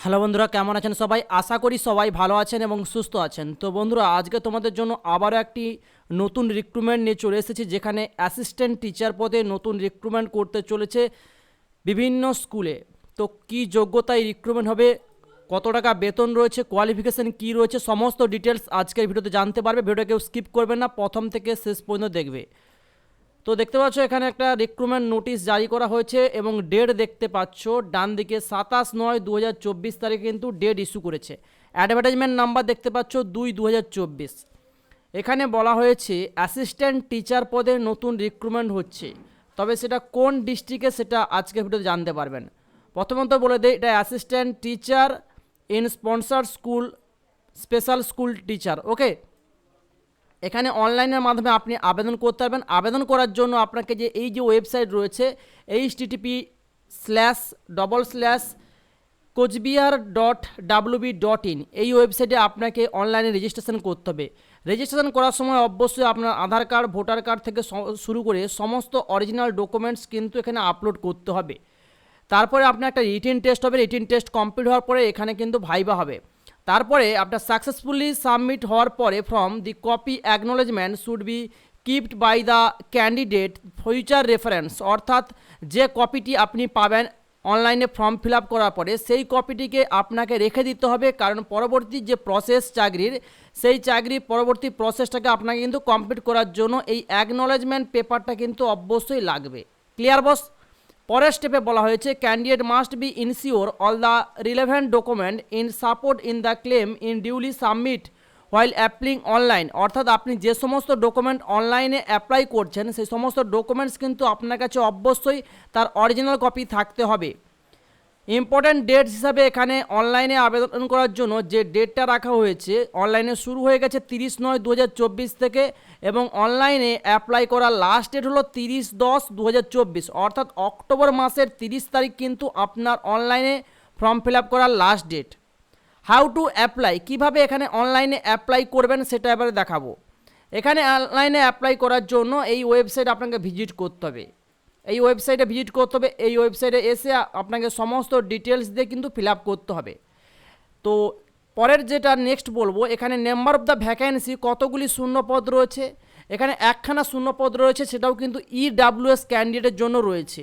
Hello বন্ধুরা, কেমন আছেন সবাই? আশা করি সবাই ভালো আছেন এবং সুস্থ আছেন। তো বন্ধুরা, আজকে তোমাদের জন্য আবারও একটি নতুন রিক্রুটমেন্ট নিয়ে চলে এসেছি, যেখানে অ্যাসিস্ট্যান্ট টিচার পদে নতুন রিক্রুটমেন্ট করতে চলেছে বিভিন্ন স্কুলে। তো কি যোগ্যতায় রিক্রুটমেন্ট হবে, কত টাকা বেতন রয়েছে, কোয়ালিফিকেশান কী রয়েছে, সমস্ত ডিটেলস আজকের ভিডিওতে জানতে পারবে। ভিডিওটা কেউ স্কিপ করবে না, প্রথম থেকে শেষ পর্যন্ত দেখবে। তো দেখতে পাচ্ছ এখানে একটা রিক্রুটমেন্ট নোটিশ জারি করা হয়েছে এবং ডেট দেখতে পাচ্ছ ডান দিকে 27/9/2024 তারিখে কিন্তু ডেট ইস্যু করেছে। অ্যাডভার্টাইজমেন্ট নাম্বার দেখতে পাচ্ছ 2/2024। এখানে বলা হয়েছে অ্যাসিস্ট্যান্ট টিচার পদে নতুন রিক্রুটমেন্ট হচ্ছে, তবে সেটা কোন ডিস্ট্রিক্টে সেটা আজকে ভিডিওতে জানতে পারবেন। প্রথমত বলে দেয়, এটা assistant teacher in sponsor school, special school teacher. Okay, এখানে অনলাইনের মাধ্যমে আপনি আবেদন করতে পারবেন। আবেদন করার জন্য আপনাকে যে এই যে ওয়েবসাইট রয়েছে http://coachbihar.wb.in, এই ওয়েবসাইটে আপনাকে অনলাইনে রেজিস্ট্রেশন করতে হবে। রেজিস্ট্রেশন করার সময় অবশ্যই আপনার আধার কার্ড, ভোটার কার্ড থেকে শুরু করে সমস্ত অরিজিনাল ডকুমেন্টস কিন্তু এখানে আপলোড করতে হবে। তারপরে আপনার একটা রিটেন টেস্ট হবে। রিটেন টেস্ট কমপ্লিট হওয়ার পরে এখানে কিন্তু ভাইবা হবে। তারপরে আপনার সাকসেসফুলি সাবমিট হওয়ার পরে from the copy acknowledgement should be kept by the candidate future reference, অর্থাৎ যে কপিটি আপনি পাবেন অনলাইনে ফর্ম ফিল আপ করার পরে সেই কপিটিকে আপনাকে রেখে দিতে হবে, কারণ পরবর্তী যে প্রসেস চাকরির, সেই চাকরির পরবর্তী প্রসেসটাকে আপনাকে কিন্তু কমপ্লিট করার জন্য এই অ্যাকনোলেজমেন্ট পেপারটা কিন্তু অবশ্যই লাগবে। Clear boss? পরের স্টেপে বলা হয়েছে candidate must be insure all the relevant document in support in the claim in duly submit while applying online, অর্থাৎ আপনি যে সমস্ত ডকুমেন্ট অনলাইনে অ্যাপ্লাই করছেন সেই সমস্ত ডকুমেন্টস কিন্তু আপনার কাছে অবশ্যই তার অরিজিনাল কপি থাকতে হবে। ইম্পর্ট্যান্ট ডেটস হিসাবে এখানে অনলাইনে আবেদন করার জন্য যে ডেটটা রাখা হয়েছে, অনলাইনে শুরু হয়ে গেছে 30/9/2024 থেকে এবং অনলাইনে অ্যাপ্লাই করার লাস্ট ডেট হলো 30/10/2024, অর্থাৎ অক্টোবর মাসের 30 তারিখ কিন্তু আপনার অনলাইনে ফর্ম ফিল আপ করার last date. How to apply, কীভাবে এখানে অনলাইনে অ্যাপ্লাই করবেন সেটা এবারে দেখাবো। এখানে অনলাইনে অ্যাপ্লাই করার জন্য এই ওয়েবসাইট আপনাকে ভিজিট করতে হবে। এই ওয়েবসাইটে ভিজিট করতে হবে। এই ওয়েবসাইটে এসে আপনাকে সমস্ত ডিটেলস দিয়ে কিন্তু ফিল আপ করতে হবে। তো পরের যেটা নেক্সট বলবো, এখানে নাম্বার অফ দ্য ভ্যাকেন্সি, কতগুলি শূন্যপদ রয়েছে। এখানে একখানা শূন্যপদ রয়েছে, সেটাও কিন্তু EWS ক্যান্ডিডেটের জন্য রয়েছে।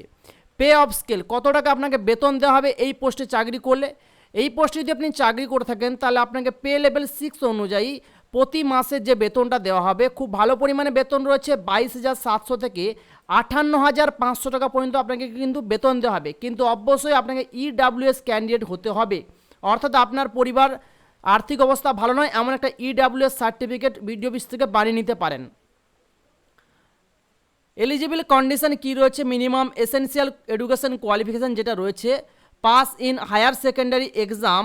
পে অফ স্কেল, কত টাকা আপনাকে বেতন দেওয়া হবে এই পোস্টে চাকরি করলে। এই পোস্টে যদি আপনি চাকরি করে থাকেন তাহলে আপনাকে পে লেভেল 6 অনুযায়ী প্রতি মাসে যে বেতনটা দেওয়া হবে, খুব ভালো পরিমাণে বেতন রয়েছে। 22,700 থেকে 58,500 টাকা পর্যন্ত আপনাকে কিন্তু বেতন দেওয়া হবে, কিন্তু অবশ্যই আপনাকে EWS ক্যান্ডিডেট হতে হবে, অর্থাৎ আপনার পরিবার আর্থিক অবস্থা ভালো নয় এমন একটা EWS সার্টিফিকেট বিডিও অফিস থেকে বানিয়ে নিতে পারেন। এলিজিবল কন্ডিশন কি রয়েছে, মিনিমাম এসেনশিয়াল এডুকেশন কোয়ালিফিকেশান যেটা রয়েছে, pass in higher secondary exam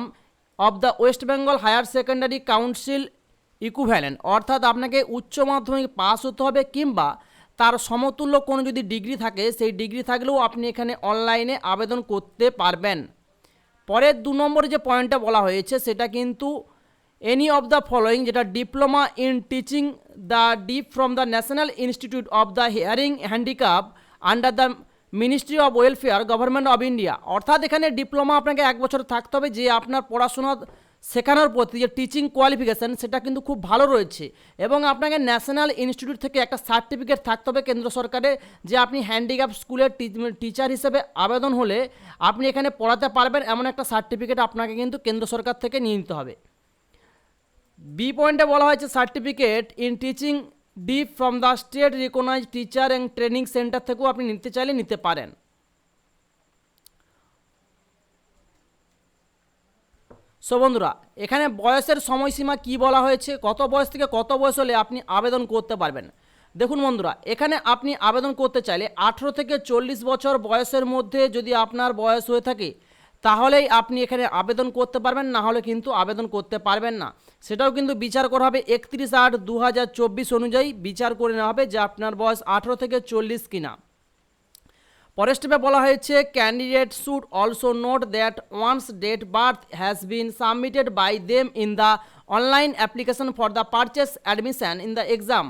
of the West Bengal higher secondary council equivalent, অর্থাৎ আপনাকে উচ্চ মাধ্যমিক পাস হতে হবে কিংবা তার সমতুল্য কোনো যদি ডিগ্রি থাকে, সেই ডিগ্রি থাকলেও আপনি এখানে অনলাইনে আবেদন করতে পারবেন। পরের 2 নম্বরে যে পয়েন্টটা বলা হয়েছে সেটা কিন্তু এনি অফ দ্য ফলোয়িং, যেটা diploma in teaching the dip from the national institute of the hearing handicap under the ministry of welfare government of India, অর্থাৎ এখানে ডিপ্লোমা আপনাকে 1 বছর থাকতে হবে। যে আপনার পড়াশোনা শেখানোর প্রতি যে টিচিং কোয়ালিফিকেশান সেটা কিন্তু খুব ভালো রয়েছে এবং আপনাকে ন্যাশনাল ইনস্টিটিউট থেকে একটা সার্টিফিকেট থাকতে হবে কেন্দ্র সরকারের, যে আপনি হ্যান্ডিক্যাপ স্কুলের টিচার হিসেবে আবেদন হলে আপনি এখানে পড়াতে পারবেন, এমন একটা সার্টিফিকেট আপনাকে কিন্তু কেন্দ্র সরকার থেকে নিয়ে নিতে হবে। বি পয়েন্টে বলা হয়েছে certificate in teaching dip from the state recognise teacher and training centre থেকেও আপনি নিতে চাইলে নিতে পারেন। সো বন্ধুরা, এখানে বয়সের সময়সীমা কি বলা হয়েছে, কত বয়স থেকে কত বয়স হলে আপনি আবেদন করতে পারবেন। দেখুন বন্ধুরা, এখানে আপনি আবেদন করতে চাইলে 18 থেকে 40 বছর বয়সের মধ্যে যদি আপনার বয়স হয়ে থাকে তাহলেই আপনি এখানে আবেদন করতে পারবেন, না হলে কিন্তু আবেদন করতে পারবেন না। সেটাও কিন্তু বিচার করা হবে 31/8/2024 অনুযায়ী বিচার করে নেওয়া হবে যে আপনার বয়স 18 থেকে 40 কিনা। পরের স্টেপে বলা হয়েছে candidate should also note that once date birth has been submitted by them in the online application for the purchase admission in the exam,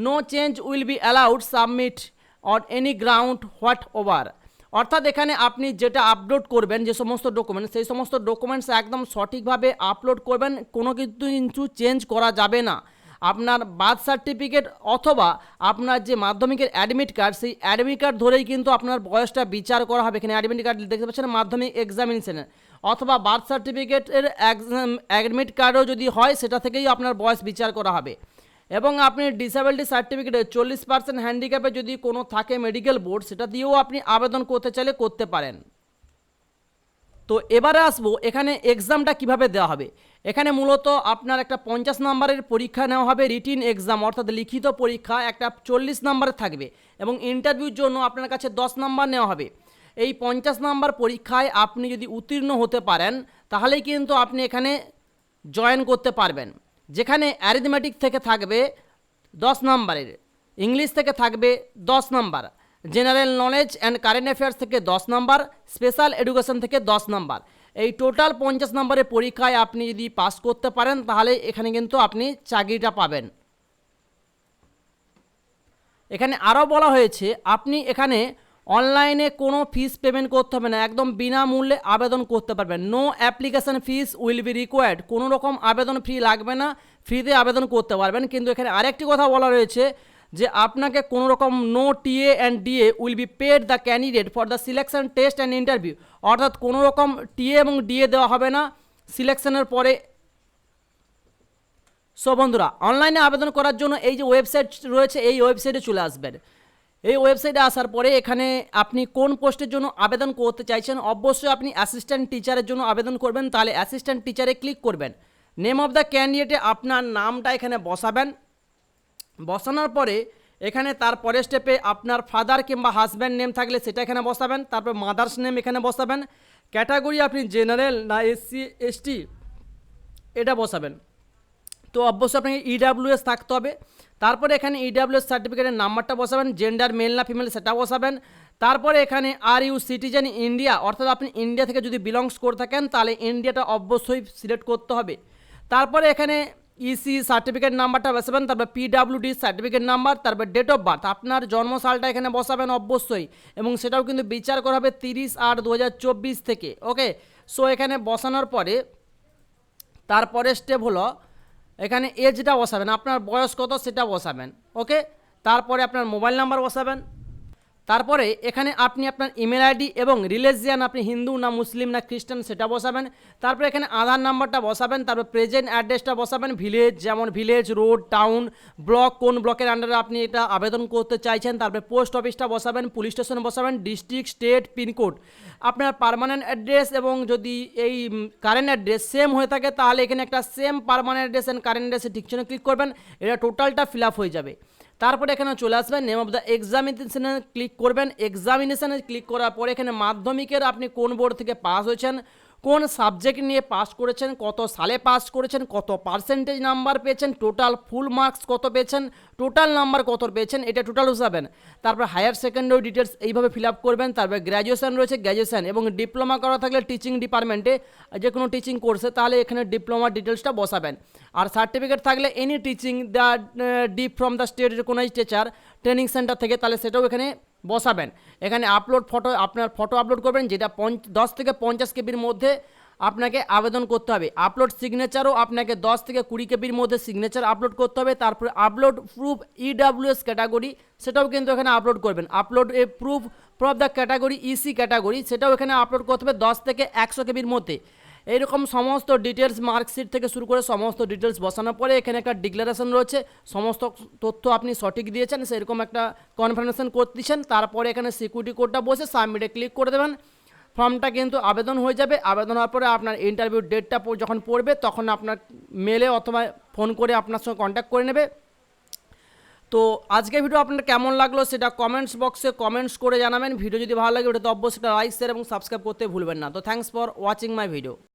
no change will be allowed submit on any ground whatsoever, অর্থাৎ এখানে আপনি যেটা upload করবেন যে সমস্ত documents, সেই সমস্ত documents একদম সঠিকভাবে আপলোড করবেন, কোনো কিন্তু চেঞ্জ করা যাবে না। আপনার বার্থ সার্টিফিকেট অথবা আপনার যে মাধ্যমিকের অ্যাডমিট কার্ড, সেই অ্যাডমিট কার্ড ধরেই কিন্তু আপনার বয়সটা বিচার করা হবে। এখানে অ্যাডমিট কার্ড দেখতে পাচ্ছেন মাধ্যমিক এক্সামিনেশনের, অথবা বার্থ সার্টিফিকেটের অ্যাডমিট কার্ডও যদি হয় সেটা থেকেই আপনার বয়স বিচার করা হবে। এবং আপনি ডিসেবিলিটি সার্টিফিকেটে 40% হ্যান্ডিক্যাপে যদি কোনো থাকে মেডিকেল বোর্ড, সেটা দিয়েও আপনি আবেদন করতে চাইলে করতে পারেন। তো এবারে আসবো এখানে এক্সামটা কিভাবে দেওয়া হবে। এখানে মূলত আপনার একটা 50 নম্বরের পরীক্ষা নেওয়া হবে, রিটিন এক্সাম অর্থাৎ লিখিত পরীক্ষা একটা 40 নম্বরের থাকবে, এবং ইন্টারভিউর জন্য আপনার কাছে 10 নম্বর নেওয়া হবে। এই 50 নম্বর পরীক্ষায় আপনি যদি উত্তীর্ণ হতে পারেন তাহলেই কিন্তু আপনি এখানে জয়েন করতে পারবেন। যেখানে অ্যারিথমেটিক থেকে থাকবে 10 নম্বরের, ইংলিশ থেকে থাকবে 10 নম্বর, general knowledge and current affairs থেকে 10 নম্বর, স্পেশাল এডুকেশন থেকে 10 নম্বর। এই টোটাল 50 নম্বরের পরীক্ষায় আপনি যদি পাস করতে পারেন তাহলে এখানে কিন্তু আপনি চাকরিটা পাবেন। এখানে আরও বলা হয়েছে আপনি এখানে অনলাইনে কোনো ফিস পেমেন্ট করতে হবে না, একদম বিনামূল্যে আবেদন করতে পারবেন। No application fees will be required, কোনো রকম আবেদন ফি লাগবে না, ফ্রিতে আবেদন করতে পারবেন। কিন্তু এখানে আরেকটি কথা বলা রয়েছে যে আপনাকে কোনো রকম no TA and DA will be paid the candidate for the selection test and interview, অর্থাৎ কোনো রকম টিএ এবং ডিএ দেওয়া হবে না সিলেকশনের পরে। সো বন্ধুরা, অনলাইনে আবেদন করার জন্য এই যে ওয়েবসাইট রয়েছে এই ওয়েবসাইটে চলে আসবেন। এই ওয়েবসাইটে আসার পরে এখানে আপনি কোন পোস্টের জন্য আবেদন করতে চাইছেন, অবশ্যই আপনি অ্যাসিস্ট্যান্ট টিচারের জন্য আবেদন করবেন, তাহলে অ্যাসিস্ট্যান্ট টিচারে ক্লিক করবেন। নেম অফ দ্য ক্যান্ডিডেটে আপনার নামটা এখানে বসাবেন। বসানোর পরে এখানে তারপরের স্টেপে আপনার ফাদার কিংবা হাজব্যান্ড নেম থাকলে সেটা এখানে বসাবেন, তারপর মাদার্স নেম এখানে বসাবেন। ক্যাটাগরি আপনি জেনারেল না এসসি এসটি এটা বসাবেন। তো অবশ্যই আপনাকে ইডাব্লিউএস থাকতে হবে। তারপরে এখানে ইডাব্লিউএস সার্টিফিকেটের নাম্বারটা বসাবেন, জেন্ডার মেল না ফিমেল সেটা বসাবেন। তারপরে এখানে আর ইউ সিটিজেন ইন্ডিয়া, অর্থাৎ আপনি ইন্ডিয়া থেকে যদি বিলংস করে থাকেন তাহলে ইন্ডিয়াটা অবশ্যই সিলেক্ট করতে হবে। তারপরে এখানে ইসি সার্টিফিকেট নাম্বারটা বসাবেন, তারপর পিডাব্লিউডি সার্টিফিকেট নাম্বার, তারপর ডেট অফ বার্থ, আপনার জন্মসালটা এখানে বসাবেন অবশ্যই, এবং সেটাও কিন্তু বিচার করা হবে 30/8/2024 থেকে। ওকে, সো এখানে বসানোর পরে তারপরে স্টেপ হলো এখানে এজটা বসাবেন, আপনার বয়স কত সেটা বসাবেন। ওকে, তারপরে আপনার মোবাইল নাম্বার বসাবেন। তারপরে এখানে আপনি আপনার ইমেল আইডি এবং রিলিজিয়ান, আপনি হিন্দু না মুসলিম না খ্রিস্টান সেটা বসাবেন। তারপরে এখানে আধার নাম্বারটা বসাবেন, তারপর প্রেজেন্ট অ্যাড্রেসটা বসাবেন, ভিলেজ যেমন ভিলেজ, রোড, টাউন, ব্লক, কোন ব্লকের আন্ডারে আপনি এটা আবেদন করতে চাইছেন। তারপরে পোস্ট অফিসটা বসাবেন, পুলিশ স্টেশন বসাবেন, ডিস্ট্রিক্ট, স্টেট, পিনকোড, আপনার পার্মানেন্ট অ্যাড্রেস, এবং যদি এই কারেন্ট অ্যাড্রেস সেম হয়ে থাকে তাহলে এখানে একটা same permanent address and current অ্যাড্রেসে ডিকশনে ক্লিক করবেন, এটা টোটালটা ফিল আপ হয়ে যাবে। তারপরে এখানে চলে আসবেন, নেম অফ দ্য এক্সামিনেশনে ক্লিক করবেন। এক্সামিনেশনে ক্লিক করার পরে এখানে মাধ্যমিকের আপনি কোন বোর্ড থেকে পাস হয়েছেন, কোন সাবজেক্ট নিয়ে পাস করেছেন, কত সালে পাস করেছেন, কত পার্সেন্টেজ নাম্বার পেয়েছেন, টোটাল ফুল মার্কস কত পেয়েছেন, টোটাল নাম্বার কত পেয়েছেন, এটা টোটাল বসাবেন। তারপর হায়ার সেকেন্ডারি ডিটেলস এইভাবে ফিল আপ করবেন। তারপর গ্র্যাজুয়েশন রয়েছে গ্র্যাজুয়েশন, এবং ডিপ্লোমা করা থাকলে টিচিং ডিপার্টমেন্টে যে কোনো টিচিং কোর্সে তাহলে এখানে ডিপ্লোমা ডিটেলসটা বসাবেন। আর সার্টিফিকেট থাকলে any teaching the dip from the state recognised teacher training centre থেকে, তাহলে সেটাও এখানে বসাবেন। এখানে আপলোড ফটো, আপনার ফটো আপলোড করবেন, যেটা 10 থেকে 50 কেবির মধ্যে আপনাকে আবেদন করতে হবে। আপলোড সিগনেচারও আপনাকে 10 থেকে 20 কেবির মধ্যে সিগনেচার আপলোড করতে হবে। তারপরে আপলোড প্রুফ ইডাব্লিউএস ক্যাটাগরি, সেটাও কিন্তু এখানে আপলোড করবেন। Upload A proof of the category EC category, সেটাও এখানে আপলোড করতে হবে 10 থেকে 100 কেবির মধ্যে। এইরকম সমস্ত ডিটেলস, মার্কশিট থেকে শুরু করে সমস্ত ডিটেলস বসানোর পরে এখানে একটা ডিক্লারেশন রয়েছে, সমস্ত তথ্য আপনি সঠিক দিয়েছেন সেরকম একটা কনফার্মেশন করে দিচ্ছেন। তারপরে এখানে সিকিউরিটি কোডটা বসে সাবমিটে ক্লিক করে দেবেন, ফর্মটা কিন্তু আবেদন হয়ে যাবে। আবেদন হওয়ার পরে আপনার ইন্টারভিউ ডেটটা যখন পড়বে তখন আপনার মেলে অথবা ফোন করে আপনার সঙ্গে কন্ট্যাক্ট করে নেবে। তো আজকের ভিডিও আপনার কেমন লাগলো সেটা কমেন্টস বক্সে কমেন্টস করে জানাবেন। ভিডিও যদি ভালো লাগে ওটা তো অবশ্যই লাইক, শেয়ার এবং সাবস্ক্রাইব করতে ভুলবেন না। তো thanks for watching my video.